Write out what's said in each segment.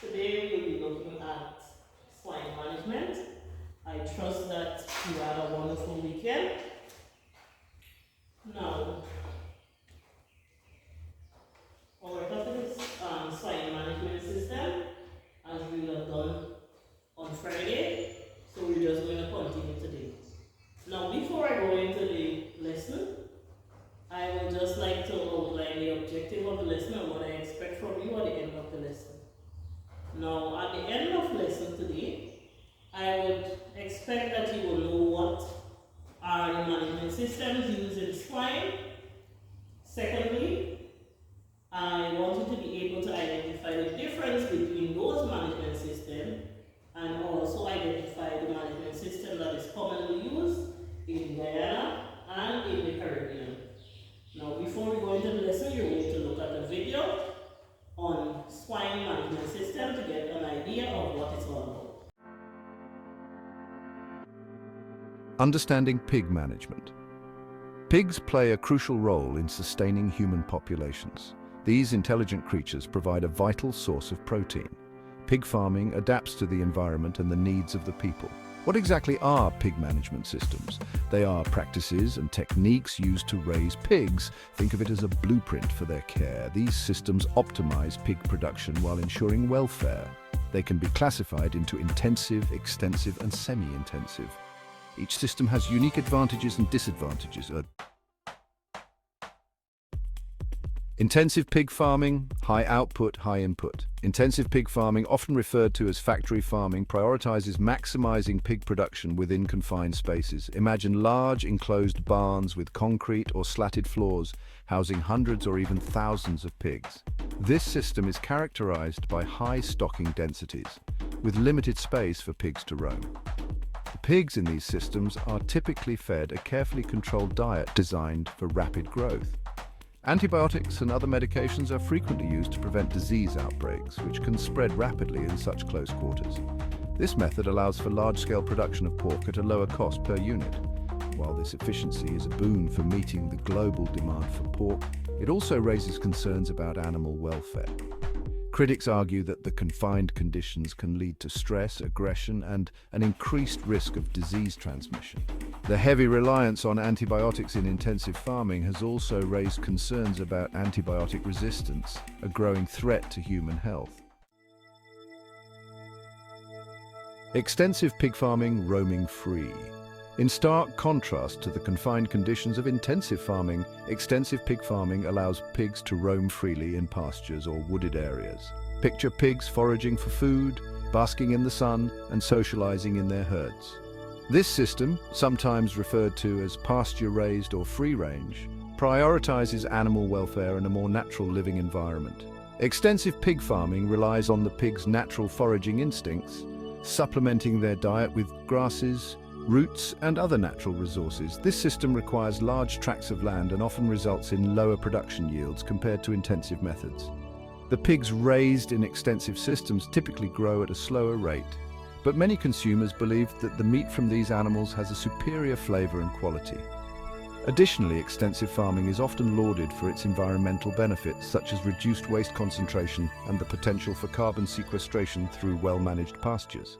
Today we'll be looking at swine management. I trust that you had a wonderful weekend. Now, our topic is swine management system, as we will have done on Friday. So we're just going to continue today. Now, before I go into the lesson, I would just like to outline the objective of the lesson and what I expect from you at the end of the lesson. Now, at the end of lesson today, I would expect that you will know what are the management systems used in swine. Secondly, I want you to be able to identify the difference between those management systems and also identify the management system that is commonly used in Guyana and in the Caribbean. Now, before we go into the lesson, you're going to look at a video on swine management system to get an idea of what it's all about. Understanding pig management. Pigs play a crucial role in sustaining human populations. These intelligent creatures provide a vital source of protein. Pig farming adapts to the environment and the needs of the people. What exactly are pig management systems? They are practices and techniques used to raise pigs. Think of it as a blueprint for their care. These systems optimize pig production while ensuring welfare. They can be classified into intensive, extensive, and semi-intensive. Each system has unique advantages and disadvantages. Intensive pig farming, high output, high input. Intensive pig farming, often referred to as factory farming, prioritizes maximizing pig production within confined spaces. Imagine large enclosed barns with concrete or slatted floors, housing hundreds or even thousands of pigs. This system is characterized by high stocking densities, with limited space for pigs to roam. The pigs in these systems are typically fed a carefully controlled diet designed for rapid growth. Antibiotics and other medications are frequently used to prevent disease outbreaks, which can spread rapidly in such close quarters. This method allows for large-scale production of pork at a lower cost per unit. While this efficiency is a boon for meeting the global demand for pork, it also raises concerns about animal welfare. Critics argue that the confined conditions can lead to stress, aggression, and an increased risk of disease transmission. The heavy reliance on antibiotics in intensive farming has also raised concerns about antibiotic resistance, a growing threat to human health. Extensive pig farming, roaming free. In stark contrast to the confined conditions of intensive farming, extensive pig farming allows pigs to roam freely in pastures or wooded areas. Picture pigs foraging for food, basking in the sun, and socializing in their herds. This system, sometimes referred to as pasture-raised or free-range, prioritizes animal welfare and a more natural living environment. Extensive pig farming relies on the pig's natural foraging instincts, supplementing their diet with grasses, roots, and other natural resources. This system requires large tracts of land and often results in lower production yields compared to intensive methods. The pigs raised in extensive systems typically grow at a slower rate, but many consumers believe that the meat from these animals has a superior flavor and quality. Additionally, extensive farming is often lauded for its environmental benefits, such as reduced waste concentration and the potential for carbon sequestration through well-managed pastures.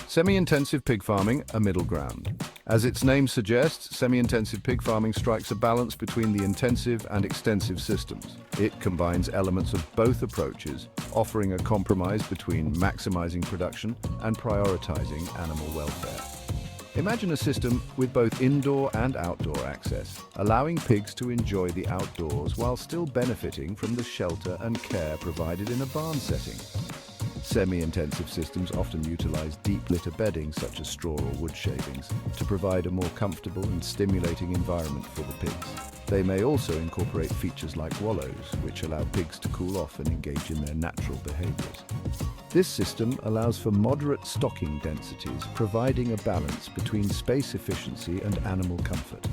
Semi-intensive pig farming, a middle ground. As its name suggests, semi-intensive pig farming strikes a balance between the intensive and extensive systems. It combines elements of both approaches, offering a compromise between maximizing production and prioritizing animal welfare. Imagine a system with both indoor and outdoor access, allowing pigs to enjoy the outdoors while still benefiting from the shelter and care provided in a barn setting. Semi-intensive systems often utilize deep litter bedding, such as straw or wood shavings, to provide a more comfortable and stimulating environment for the pigs. They may also incorporate features like wallows, which allow pigs to cool off and engage in their natural behaviors. This system allows for moderate stocking densities, providing a balance between space efficiency and animal comfort.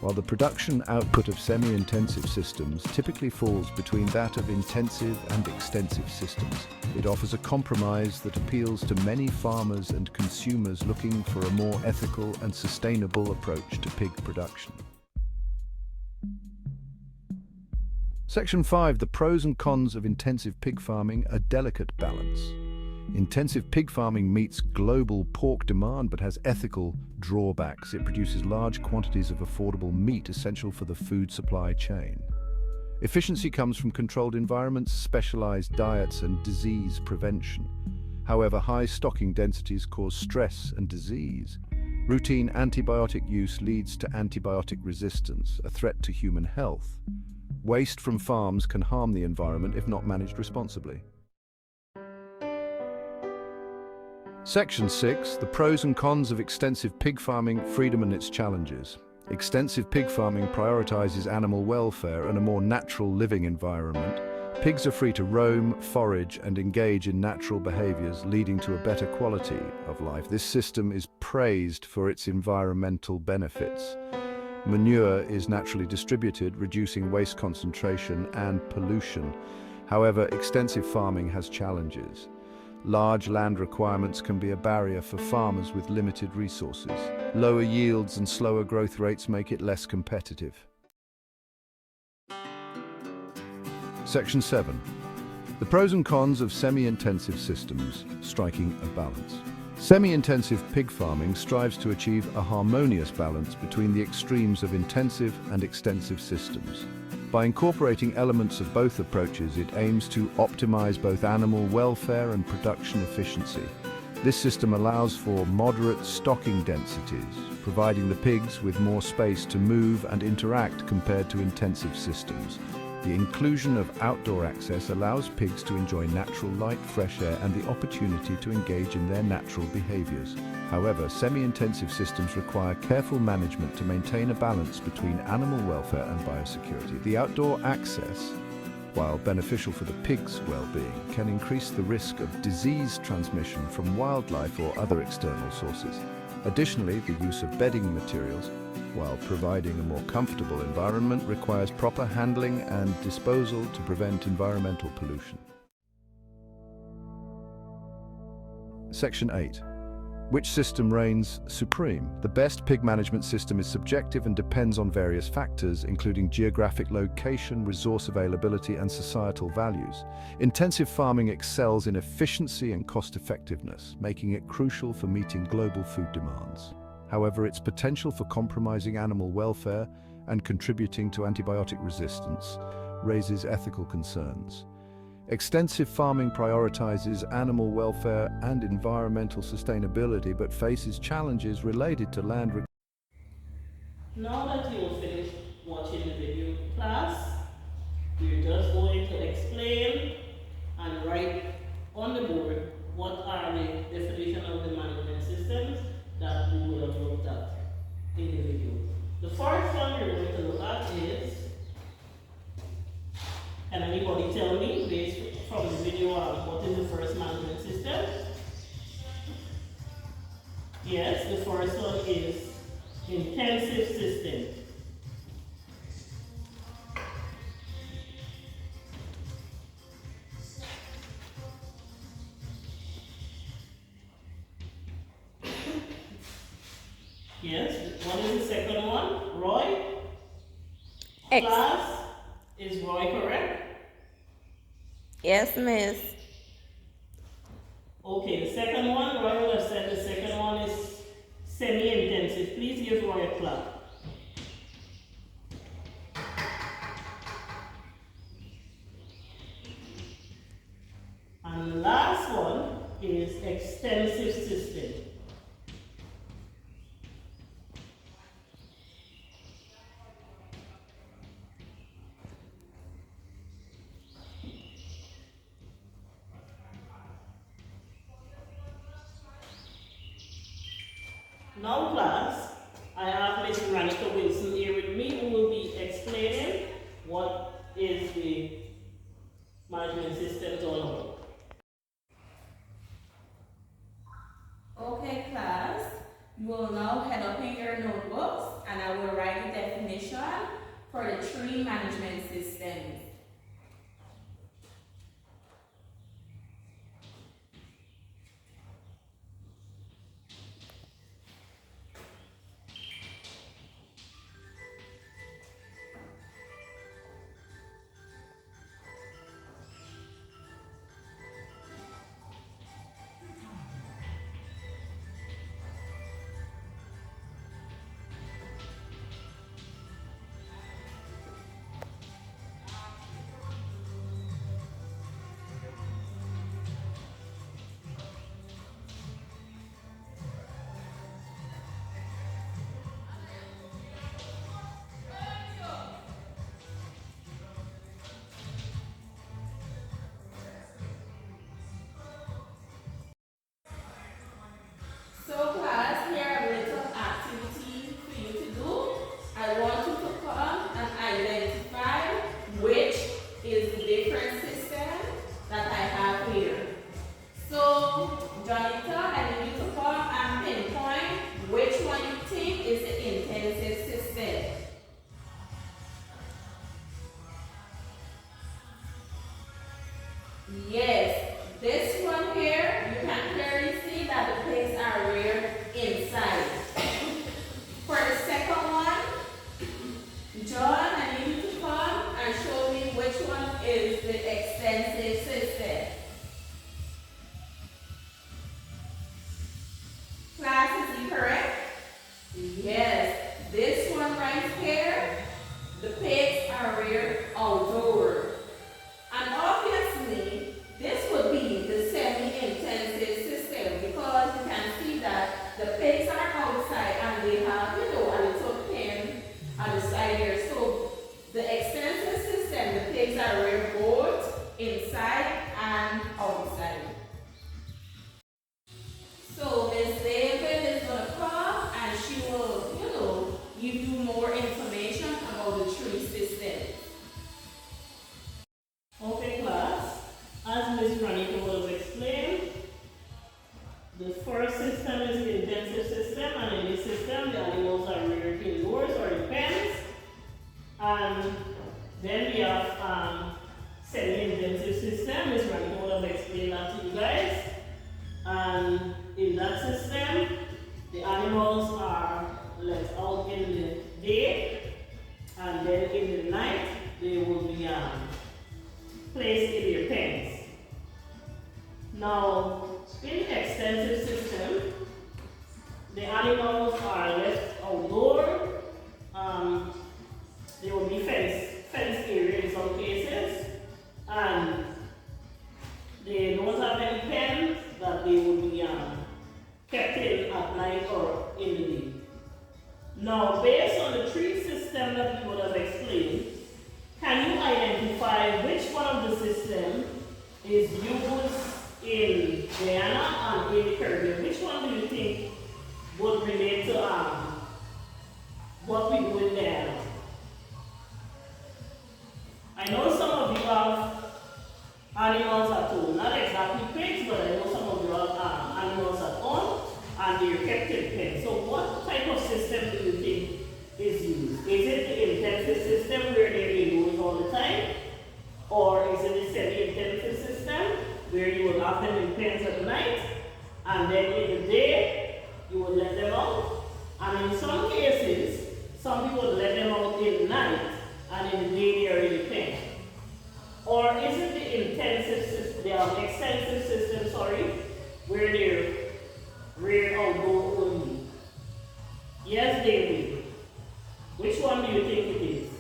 While the production output of semi-intensive systems typically falls between that of intensive and extensive systems, it offers a compromise that appeals to many farmers and consumers looking for a more ethical and sustainable approach to pig production. Section 5. The pros and cons of intensive pig farming, a delicate balance. Intensive pig farming meets global pork demand but has ethical drawbacks. It produces large quantities of affordable meat essential for the food supply chain. Efficiency comes from controlled environments, specialized diets, and disease prevention. However, high stocking densities cause stress and disease. Routine antibiotic use leads to antibiotic resistance, a threat to human health. Waste from farms can harm the environment if not managed responsibly. Section 6. The pros and cons of extensive pig farming, freedom and its challenges. Extensive pig farming prioritizes animal welfare and a more natural living environment. Pigs are free to roam, forage, and engage in natural behaviors, leading to a better quality of life. This system is praised for its environmental benefits. Manure is naturally distributed, reducing waste concentration and pollution. However, extensive farming has challenges. Large land requirements can be a barrier for farmers with limited resources. Lower yields and slower growth rates make it less competitive. Section 7. The pros and cons of semi-intensive systems, striking a balance. Semi-intensive pig farming strives to achieve a harmonious balance between the extremes of intensive and extensive systems. By incorporating elements of both approaches, it aims to optimize both animal welfare and production efficiency. This system allows for moderate stocking densities, providing the pigs with more space to move and interact compared to intensive systems. The inclusion of outdoor access allows pigs to enjoy natural light, fresh air, and the opportunity to engage in their natural behaviors. However, semi-intensive systems require careful management to maintain a balance between animal welfare and biosecurity. The outdoor access, while beneficial for the pig's well-being, can increase the risk of disease transmission from wildlife or other external sources. Additionally, the use of bedding materials, while providing a more comfortable environment, requires proper handling and disposal to prevent environmental pollution. Section 8. Which system reigns supreme? The best pig management system is subjective and depends on various factors, including geographic location, resource availability, and societal values. Intensive farming excels in efficiency and cost-effectiveness, making it crucial for meeting global food demands. However, its potential for compromising animal welfare and contributing to antibiotic resistance raises ethical concerns. Extensive farming prioritizes animal welfare and environmental sustainability, but faces challenges related to land. Now that you have finished watching the video class, we're just going to explain and write on the board what are the definition of the management systems that we would have looked at in the video. The first one we're going to look at is, can anybody tell me, based from the video, what is the first management system? Yes, the first one is intensive system. Yes, what is the second one? Roy? X. Class? Is Roy correct? Yes, miss. Okay, the second one, Roy would have said the second one is semi-intensive. Please give Roy a clap. And the last one is extensive system. Now class, I have Miss Ranica Wilson here with me, who will be explaining what is the management systems all about. Okay, class. You will now head up in your notebooks and I will write the definition for the three management systems. Yes, this one here, you can clearly see that the pigs are reared inside. For the second one, John, I need you to come and show me which one is the extensive system. Class, is it correct? Yes, this one right here, the pigs are reared outdoors. And obviously, this would be the semi-intensive system because you can see that the pigs are outside and they have, a little pen at the side here. So the extensive system, the pigs are reared both inside and outside. So Miss David is going to come and she will, give you more information about the tree system. Okay, class. As Ms. Ranica was explained, the first system is the intensive system, and in this system, the animals are reared indoors or in pens. And then we have semi-intensive system. Ms. Ranica would have explained that to you guys. And in that system, the animals are let out in the day, and then in the night, they will be placed in their pens. Now, in the extensive system, the animals are left outdoor. They will be fenced area in some cases, and they don't have any pens that they will be kept in at night or in the day. Now, based on the tree system that we would have explained, can you identify which one of the systems is used in Guyana and in the Caribbean? Which one do you think would relate to what we do in Guyana? I know some of you have animals at home, not exactly pigs, but I know some of you have animals at home and they're kept in pens. So what type of system do you think is used? Is it the intensive system where they're indoors all the time? Or is it the semi-intensive system where you will have them in pens at night and then in the day you will let them out? And in some cases, some people let them out in the night and in the day they are in the pen. Or is it the intensive system, the extensive system, where they're reared outdoor only? Yes, David. Which one do you think it is?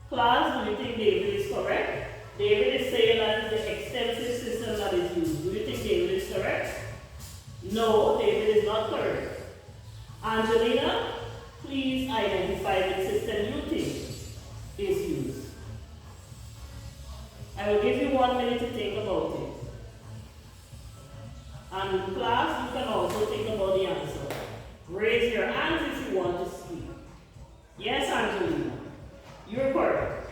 Class, do you think David is correct? David is saying that it's the extensive system that is used. Do you think David is correct? No, David is not correct. Angelina, please identify the system you think is used. I will give you 1 minute to think about it. And class, you can also think about the answer. Raise your hands if you want to speak. Yes, Angelina, you're correct.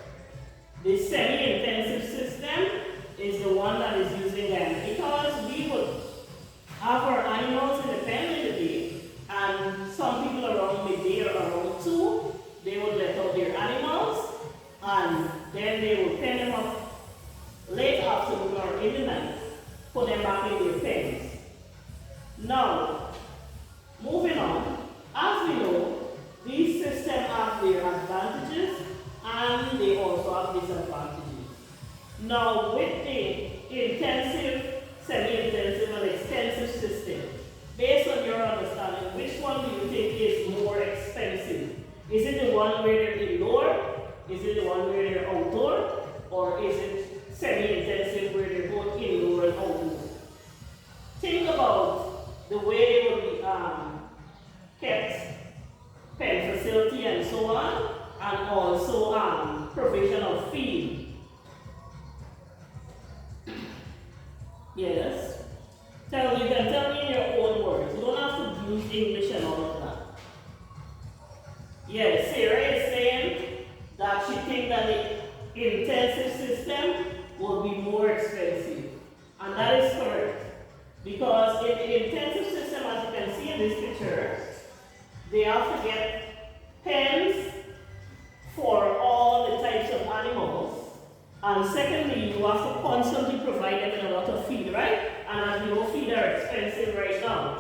The semi-intensive system is the one that is using them because we would have our animals in the pen in the day, and some people around midday or around 2, they would let out their animals, and then they would pen them up late afternoon or in the night, put them back in their pens. Now, moving on, as we know, these systems have their advantages and they also have disadvantages. Now, with the intensive, semi-intensive, and extensive system, based on your understanding, which one do you think is more expensive? Is it the one where they're indoor? Is it the one where they're outdoor? Or is it semi-intensive where they're both indoor and outdoor? Think about the way they would be kept, pen facility and so on, and also provision of feed. Yes? You can tell me in your own words. You don't have to use English and all of that. Yes, Sarah is saying that she thinks that the intensive system will be more expensive. And that is correct. Because in the intensive system, as you can see in this picture, they have to get pens for all the types of animals. And secondly, you have to constantly provide them with a lot of feed, right? And as we know, feed are expensive right now.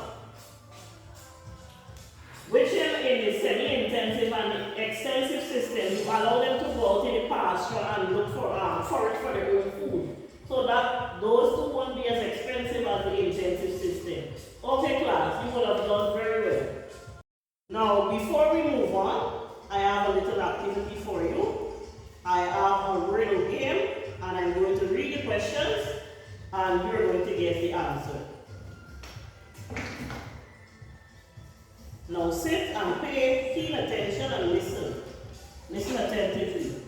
Which in the semi-intensive and extensive system, you allow them to go out in the pasture and look for forage for their own food. So that those two won't be as expensive as the intensive system. Okay class, you will have done very well. Now before we move on, I have a little activity for you. I have a riddle game and I'm going to read the questions and you're going to guess the answer. Now sit and pay keen attention and listen. Listen attentively.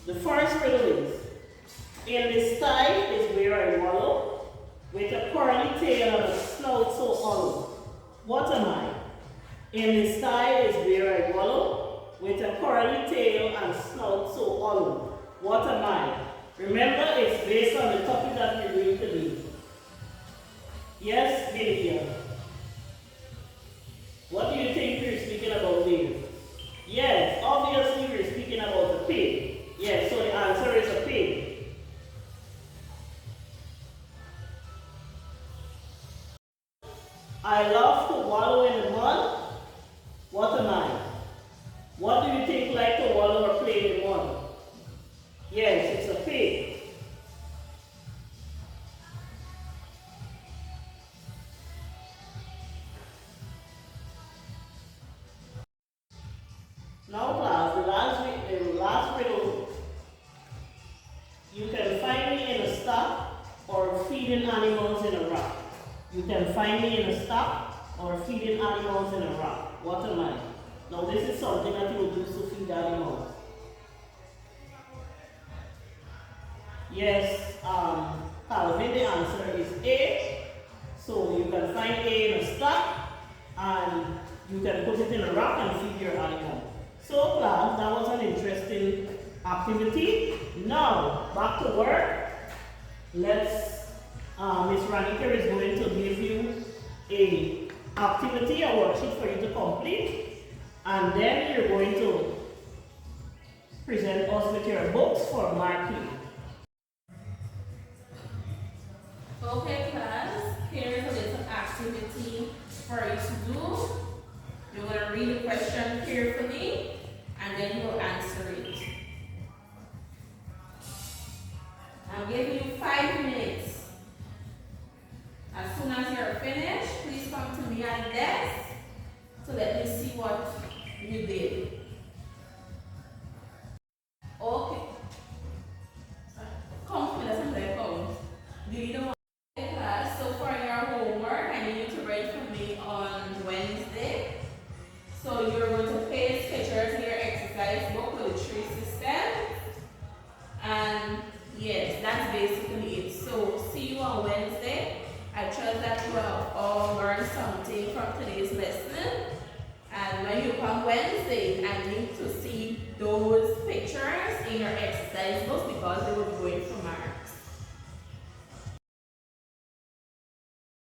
The first riddle is, in the sty is where I wallow, with a curly tail and a snout so hollow. What am I? In the sty is where I wallow, with a curly tail and snout so hollow. What am I? Remember, it's based on the topic that we're going to do. Yes, Lydia. What do you think we're speaking about here? Yes, obviously we're speaking about a pig. Yes, so the answer is a pig. I love to wallow in the mud. What am I? What do you think like to wallow or play in the mud? Yes, it's a pig. Now class, the last riddle, you can find me in a stock or feeding animals in a rock. You can find me in a stock or feeding animals in a rock. What am I? Now this is something that you would use to feed animals. Yes, Calvin, the answer is A. So you can find A in a stock and you can put it in a rock and feed your animal. So class, that was an interesting activity. Now, back to work. Let's, Miss Ranica is going to give you a activity, a worksheet for you to complete. And then you're going to present us with your books for marking. Okay class, here's a little activity for you to do. You're going to read the question carefully and then you'll answer it. I'm giving you 5 minutes. As soon as you're finished, please come to me at the desk to let me see what you did. Okay. Come, let's play phone. Do you know what? Okay, class, so for your homework, I need you to write for me on Wednesday. So you're going to paste pictures in your exercise book with the tree system. And yes, that's basically it. So see you on Wednesday. I trust that you have all learned something from today's lesson. And when you come Wednesday, I need to see those pictures in your exercise books because they will be going for mark.